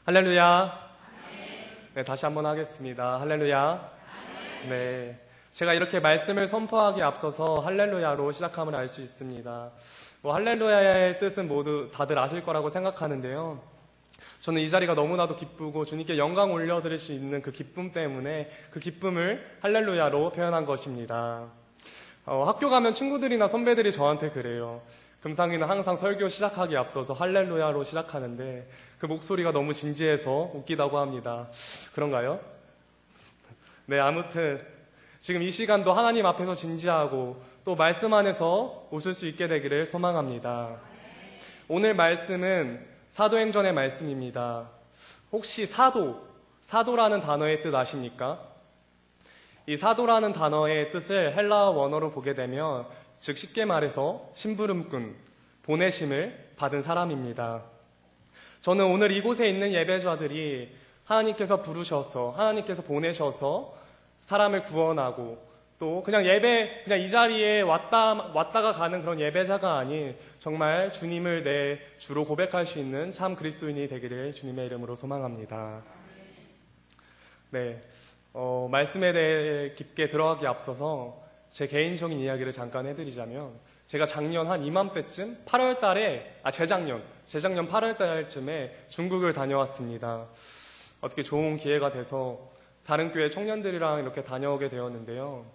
할렐루야. 네, 다시 한번 하겠습니다. 할렐루야. 네. 제가 이렇게 말씀을 선포하기에 앞서서 할렐루야로 시작함을 알 수 있습니다. 할렐루야의 뜻은 모두 다들 아실 거라고 생각하는데요. 저는 이 자리가 너무나도 기쁘고 주님께 영광 올려드릴 수 있는 그 기쁨 때문에 그 기쁨을 할렐루야로 표현한 것입니다. 학교 가면 친구들이나 선배들이 저한테 그래요. 금상이는 항상 설교 시작하기에 앞서서 할렐루야로 시작하는데 그 목소리가 너무 진지해서 웃기다고 합니다. 그런가요? 네, 아무튼 지금 이 시간도 하나님 앞에서 진지하고 또 말씀 안에서 웃을 수 있게 되기를 소망합니다. 오늘 말씀은 사도행전의 말씀입니다. 혹시 사도라는 단어의 뜻 아십니까? 이 사도라는 단어의 뜻을 헬라어 원어로 보게 되면 즉 쉽게 말해서 심부름꾼, 보내심을 받은 사람입니다. 저는 오늘 이곳에 있는 예배자들이 하나님께서 부르셔서 하나님께서 보내셔서 사람을 구원하고 또 그냥 이 자리에 왔다가 가는 그런 예배자가 아닌 정말 주님을 내 주로 고백할 수 있는 참 그리스도인이 되기를 주님의 이름으로 소망합니다. 네, 말씀에 대해 깊게 들어가기 앞서서 제 개인적인 이야기를 잠깐 해드리자면 제가 작년 한 이맘때쯤 재작년 8월달쯤에 중국을 다녀왔습니다. 어떻게 좋은 기회가 돼서 다른 교회 청년들이랑 이렇게 다녀오게 되었는데요.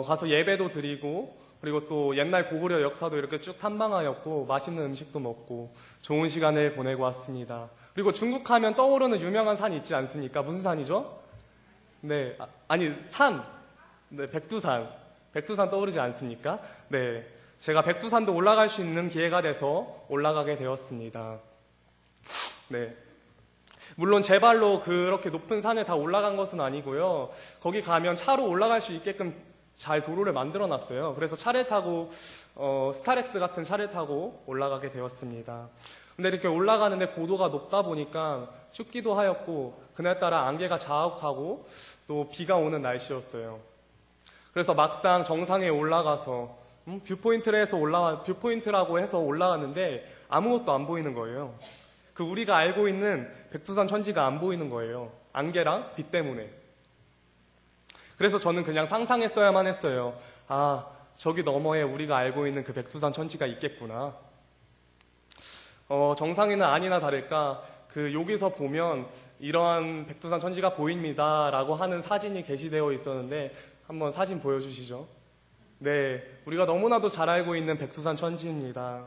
가서 예배도 드리고 그리고 또 옛날 고구려 역사도 이렇게 쭉 탐방하였고 맛있는 음식도 먹고 좋은 시간을 보내고 왔습니다. 그리고 중국 하면 떠오르는 유명한 산이 있지 않습니까? 무슨 산이죠? 네, 산. 네, 백두산 떠오르지 않습니까? 네, 제가 백두산도 올라갈 수 있는 기회가 돼서 올라가게 되었습니다. 네, 물론 제 발로 그렇게 높은 산에 다 올라간 것은 아니고요. 거기 가면 차로 올라갈 수 있게끔 잘 도로를 만들어 놨어요. 그래서 차를 타고 스타렉스 같은 차를 타고 올라가게 되었습니다. 근데 이렇게 올라가는데 고도가 높다 보니까 춥기도 하였고 그날따라 안개가 자욱하고 또 비가 오는 날씨였어요. 그래서 막상 정상에 올라가서 뷰포인트라고 해서 올라갔는데 아무것도 안 보이는 거예요. 그 우리가 알고 있는 백두산 천지가 안 보이는 거예요. 안개랑 빛 때문에. 그래서 저는 그냥 상상했어야만 했어요. 아, 저기 너머에 우리가 알고 있는 그 백두산 천지가 있겠구나. 정상에는 아니나 다를까 여기서 보면 이러한 백두산 천지가 보입니다 라고 하는 사진이 게시되어 있었는데 한번 사진 보여주시죠. 네, 우리가 너무나도 잘 알고 있는 백두산 천지입니다.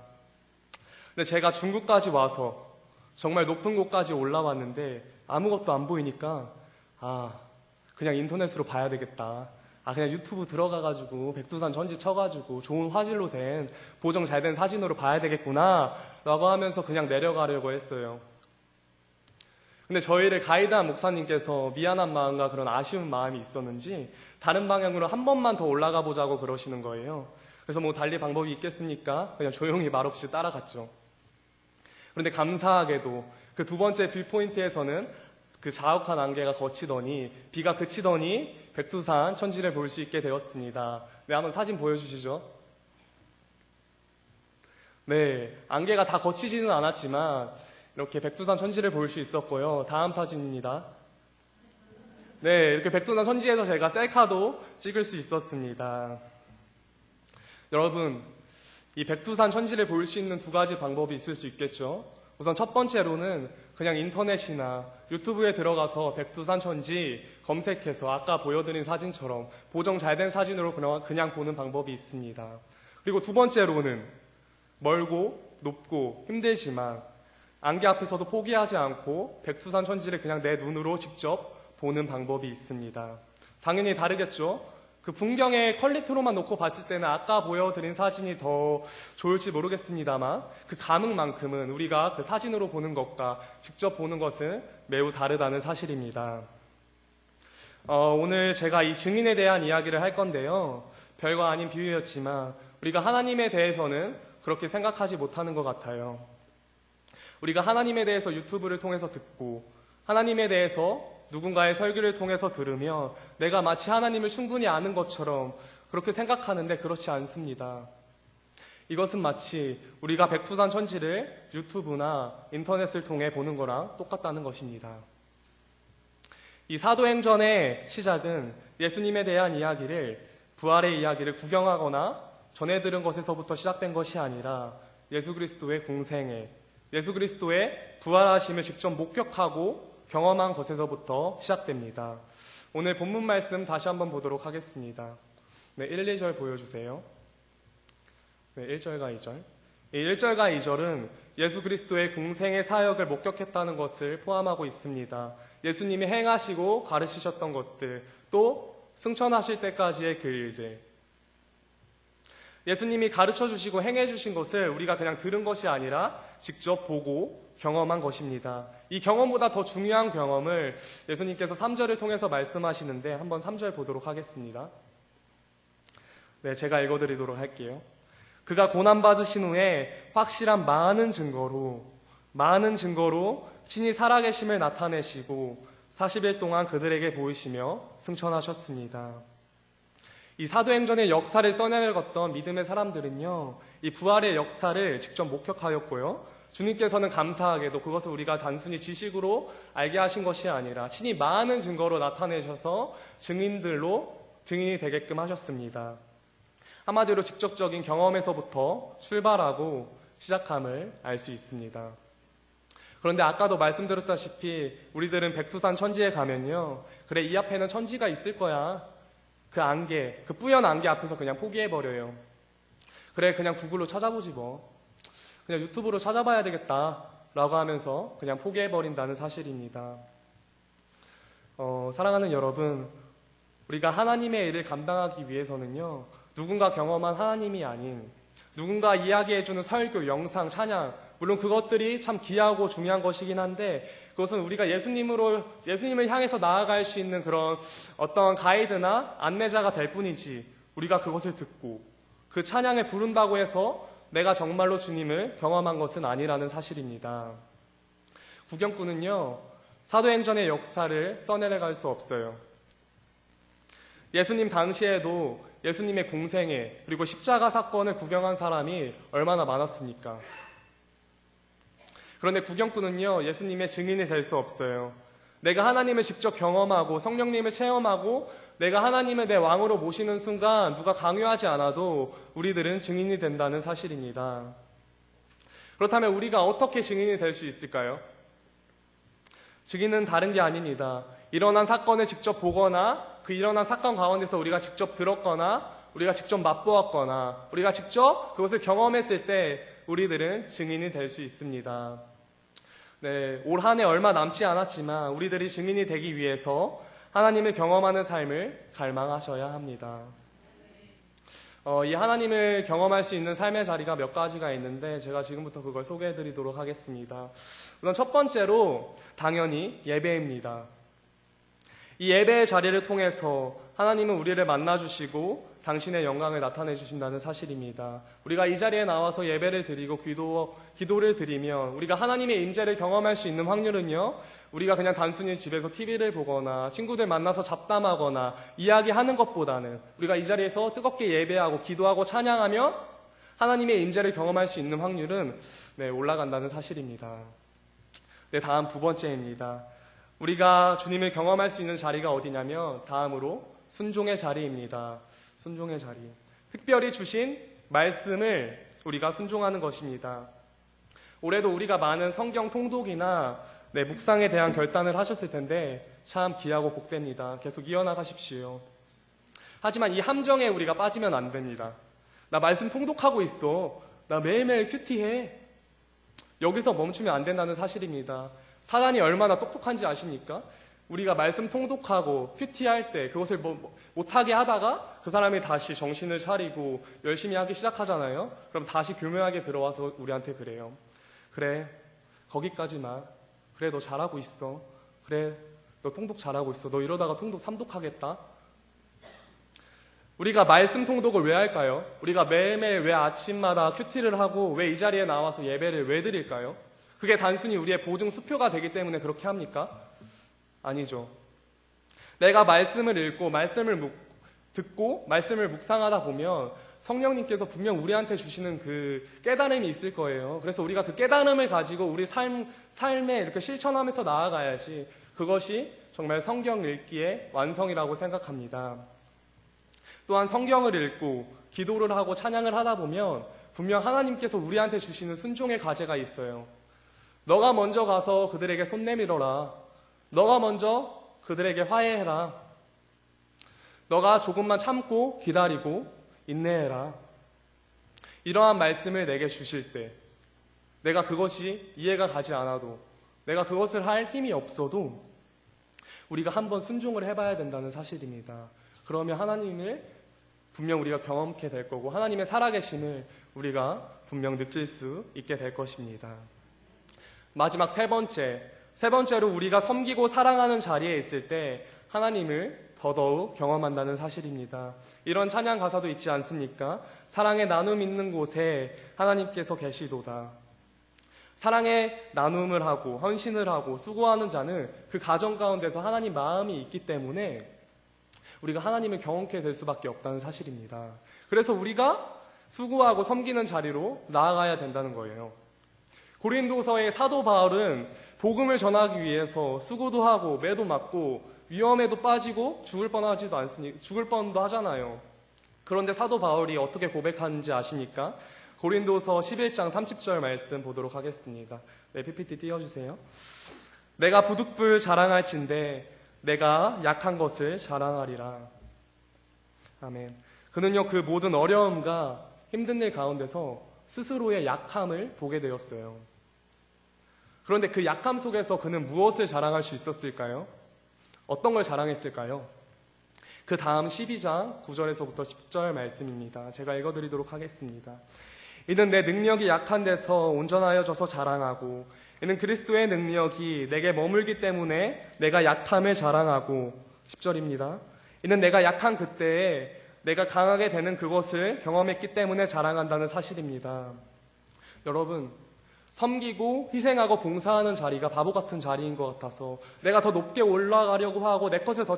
근데 제가 중국까지 와서 정말 높은 곳까지 올라왔는데 아무것도 안 보이니까 그냥 인터넷으로 봐야 되겠다. 그냥 유튜브 들어가가지고 백두산 천지 쳐가지고 좋은 화질로 된 보정 잘 된 사진으로 봐야 되겠구나 라고 하면서 그냥 내려가려고 했어요. 근데 저희를 가이드한 목사님께서 미안한 마음과 그런 아쉬운 마음이 있었는지 다른 방향으로 한 번만 더 올라가 보자고 그러시는 거예요. 그래서 달리 방법이 있겠습니까? 그냥 조용히 말없이 따라갔죠. 그런데 감사하게도 그 두 번째 뷰포인트에서는 그 자욱한 안개가 거치더니 비가 그치더니 백두산 천지를 볼 수 있게 되었습니다. 네, 한번 사진 보여주시죠. 네, 안개가 다 거치지는 않았지만 이렇게 백두산 천지를 볼 수 있었고요. 다음 사진입니다. 네, 이렇게 백두산 천지에서 제가 셀카도 찍을 수 있었습니다. 여러분, 이 백두산 천지를 볼 수 있는 두 가지 방법이 있을 수 있겠죠. 우선 첫 번째로는 그냥 인터넷이나 유튜브에 들어가서 백두산 천지 검색해서 아까 보여드린 사진처럼 보정 잘 된 사진으로 그냥 보는 방법이 있습니다. 그리고 두 번째로는 멀고 높고 힘들지만 안개 앞에서도 포기하지 않고 백두산 천지를 그냥 내 눈으로 직접 보는 방법이 있습니다. 당연히 다르겠죠. 그 풍경의 퀄리티로만 놓고 봤을 때는 아까 보여드린 사진이 더 좋을지 모르겠습니다만 그 감흥만큼은 우리가 그 사진으로 보는 것과 직접 보는 것은 매우 다르다는 사실입니다. 오늘 제가 이 증인에 대한 이야기를 할 건데요. 별거 아닌 비유였지만 우리가 하나님에 대해서는 그렇게 생각하지 못하는 것 같아요. 우리가 하나님에 대해서 유튜브를 통해서 듣고 하나님에 대해서 누군가의 설교를 통해서 들으며 내가 마치 하나님을 충분히 아는 것처럼 그렇게 생각하는데 그렇지 않습니다. 이것은 마치 우리가 백두산 천지를 유튜브나 인터넷을 통해 보는 거랑 똑같다는 것입니다. 이 사도행전의 시작은 예수님에 대한 이야기를, 부활의 이야기를 구경하거나 전해 들은 것에서부터 시작된 것이 아니라 예수 그리스도의 공생애, 예수 그리스도의 부활하심을 직접 목격하고 경험한 것에서부터 시작됩니다. 오늘 본문 말씀 다시 한번 보도록 하겠습니다. 네, 1, 2절 보여주세요. 네, 1절과 2절. 이 1절과 2절은 예수 그리스도의 공생의 사역을 목격했다는 것을 포함하고 있습니다. 예수님이 행하시고 가르치셨던 것들, 또 승천하실 때까지의 그 일들. 예수님이 가르쳐주시고 행해주신 것을 우리가 그냥 들은 것이 아니라 직접 보고 경험한 것입니다. 이 경험보다 더 중요한 경험을 예수님께서 3절을 통해서 말씀하시는데 한번 3절 보도록 하겠습니다. 네, 제가 읽어드리도록 할게요. 그가 고난받으신 후에 확실한 많은 증거로 친히 살아계심을 나타내시고 40일 동안 그들에게 보이시며 승천하셨습니다. 이 사도행전의 역사를 써내렸던 믿음의 사람들은요, 이 부활의 역사를 직접 목격하였고요, 주님께서는 감사하게도 그것을 우리가 단순히 지식으로 알게 하신 것이 아니라 친히 많은 증거로 나타내셔서 증인이 되게끔 하셨습니다. 한마디로 직접적인 경험에서부터 출발하고 시작함을 알 수 있습니다. 그런데 아까도 말씀드렸다시피 우리들은 백두산 천지에 가면요, 그래 이 앞에는 천지가 있을 거야, 그 안개, 그 뿌연 안개 앞에서 그냥 포기해버려요. 그래 그냥 구글로 찾아보지 뭐, 그냥 유튜브로 찾아봐야 되겠다 라고 하면서 그냥 포기해버린다는 사실입니다. 사랑하는 여러분, 우리가 하나님의 일을 감당하기 위해서는요, 누군가 경험한 하나님이 아닌, 누군가 이야기해주는 설교, 영상, 찬양, 물론 그것들이 참 귀하고 중요한 것이긴 한데, 그것은 우리가 예수님을 향해서 나아갈 수 있는 그런 어떤 가이드나 안내자가 될 뿐이지, 우리가 그것을 듣고 그 찬양을 부른다고 해서 내가 정말로 주님을 경험한 것은 아니라는 사실입니다. 구경꾼은요, 사도행전의 역사를 써내려갈 수 없어요. 예수님 당시에도 예수님의 공생애, 그리고 십자가 사건을 구경한 사람이 얼마나 많았습니까? 그런데 구경꾼은요, 예수님의 증인이 될 수 없어요. 내가 하나님을 직접 경험하고 성령님을 체험하고 내가 하나님을 내 왕으로 모시는 순간 누가 강요하지 않아도 우리들은 증인이 된다는 사실입니다. 그렇다면 우리가 어떻게 증인이 될 수 있을까요? 증인은 다른 게 아닙니다. 일어난 사건을 직접 보거나 그 일어난 사건 가운데서 우리가 직접 들었거나 우리가 직접 맛보았거나 우리가 직접 그것을 경험했을 때 우리들은 증인이 될 수 있습니다. 네, 올 한 해 얼마 남지 않았지만 우리들이 증인이 되기 위해서 하나님을 경험하는 삶을 갈망하셔야 합니다. 이 하나님을 경험할 수 있는 삶의 자리가 몇 가지가 있는데 제가 지금부터 그걸 소개해드리도록 하겠습니다. 우선 첫 번째로 당연히 예배입니다. 이 예배의 자리를 통해서 하나님은 우리를 만나주시고 당신의 영광을 나타내 주신다는 사실입니다. 우리가 이 자리에 나와서 예배를 드리고 기도를 드리면 우리가 하나님의 임재를 경험할 수 있는 확률은요, 우리가 그냥 단순히 집에서 TV를 보거나 친구들 만나서 잡담하거나 이야기하는 것보다는 우리가 이 자리에서 뜨겁게 예배하고 기도하고 찬양하며 하나님의 임재를 경험할 수 있는 확률은 올라간다는 사실입니다. 다음 두 번째입니다. 우리가 주님을 경험할 수 있는 자리가 어디냐면 다음으로 순종의 자리입니다. 순종의 자리. 특별히 주신 말씀을 우리가 순종하는 것입니다. 올해도 우리가 많은 성경 통독이나 묵상에 대한 결단을 하셨을 텐데 참 귀하고 복됩니다. 계속 이어나가십시오. 하지만 이 함정에 우리가 빠지면 안 됩니다. 나 말씀 통독하고 있어. 나 매일매일 큐티해. 여기서 멈추면 안 된다는 사실입니다. 사단이 얼마나 똑똑한지 아십니까? 우리가 말씀 통독하고 큐티할 때 그것을 못하게 하다가 그 사람이 다시 정신을 차리고 열심히 하기 시작하잖아요. 그럼 다시 교묘하게 들어와서 우리한테 그래요. 그래, 거기까지만. 그래, 너 잘하고 있어. 그래, 너 통독 잘하고 있어. 너 이러다가 통독 3독하겠다. 우리가 말씀 통독을 왜 할까요? 우리가 매일매일 왜 아침마다 큐티를 하고 왜 이 자리에 나와서 예배를 왜 드릴까요? 그게 단순히 우리의 보증 수표가 되기 때문에 그렇게 합니까? 아니죠. 내가 말씀을 읽고 말씀을 듣고 말씀을 묵상하다 보면 성령님께서 분명 우리한테 주시는 그 깨달음이 있을 거예요. 그래서 우리가 그 깨달음을 가지고 우리 삶에 이렇게 실천하면서 나아가야지 그것이 정말 성경 읽기의 완성이라고 생각합니다. 또한 성경을 읽고 기도를 하고 찬양을 하다 보면 분명 하나님께서 우리한테 주시는 순종의 과제가 있어요. 너가 먼저 가서 그들에게 손 내밀어라. 너가 먼저 그들에게 화해해라. 너가 조금만 참고 기다리고 인내해라. 이러한 말씀을 내게 주실 때 내가 그것이 이해가 가지 않아도 내가 그것을 할 힘이 없어도 우리가 한번 순종을 해봐야 된다는 사실입니다. 그러면 하나님을 분명 우리가 경험케 될 거고 하나님의 살아계심을 우리가 분명 느낄 수 있게 될 것입니다. 마지막 세 번째로 우리가 섬기고 사랑하는 자리에 있을 때 하나님을 더더욱 경험한다는 사실입니다. 이런 찬양 가사도 있지 않습니까? 사랑의 나눔 있는 곳에 하나님께서 계시도다. 사랑의 나눔을 하고 헌신을 하고 수고하는 자는 그 가정 가운데서 하나님 마음이 있기 때문에 우리가 하나님을 경험케 될 수밖에 없다는 사실입니다. 그래서 우리가 수고하고 섬기는 자리로 나아가야 된다는 거예요. 고린도서의 사도 바울은 복음을 전하기 위해서 수고도 하고 매도 맞고 위험에도 빠지고 죽을 뻔도 하잖아요. 그런데 사도 바울이 어떻게 고백하는지 아십니까? 고린도서 11장 30절 말씀 보도록 하겠습니다. 네, PPT 띄워주세요. 내가 부득불 자랑할진대 내가 약한 것을 자랑하리라. 아멘. 그는요, 그 모든 어려움과 힘든 일 가운데서 스스로의 약함을 보게 되었어요. 그런데 그 약함 속에서 그는 무엇을 자랑할 수 있었을까요? 어떤 걸 자랑했을까요? 그 다음 12장 9절에서부터 10절 말씀입니다. 제가 읽어드리도록 하겠습니다. 이는 내 능력이 약한 데서 온전하여져서 자랑하고 이는 그리스도의 능력이 내게 머물기 때문에 내가 약함을 자랑하고 10절입니다. 이는 내가 약한 그때에 내가 강하게 되는 그것을 경험했기 때문에 자랑한다는 사실입니다. 여러분, 섬기고 희생하고 봉사하는 자리가 바보 같은 자리인 것 같아서 내가 더 높게 올라가려고 하고 내 것을 더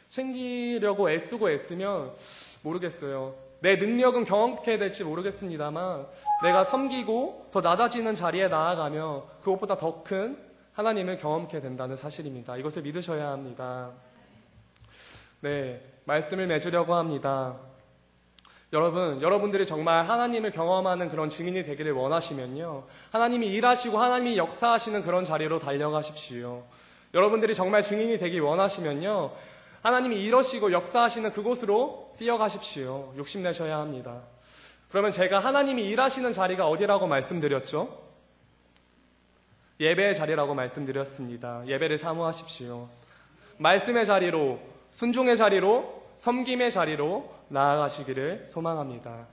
챙기려고 애쓰면 모르겠어요. 내 능력은 경험케 될지 모르겠습니다만 내가 섬기고 더 낮아지는 자리에 나아가며 그것보다 더 큰 하나님을 경험케 된다는 사실입니다. 이것을 믿으셔야 합니다. 네, 말씀을 맺으려고 합니다. 여러분들이 정말 하나님을 경험하는 그런 증인이 되기를 원하시면요, 하나님이 일하시고 하나님이 역사하시는 그런 자리로 달려가십시오. 여러분들이 정말 증인이 되기 원하시면요, 하나님이 일하시고 역사하시는 그곳으로 뛰어가십시오. 욕심내셔야 합니다. 그러면 제가 하나님이 일하시는 자리가 어디라고 말씀드렸죠? 예배의 자리라고 말씀드렸습니다. 예배를 사모하십시오. 말씀의 자리로, 순종의 자리로, 섬김의 자리로 나아가시기를 소망합니다.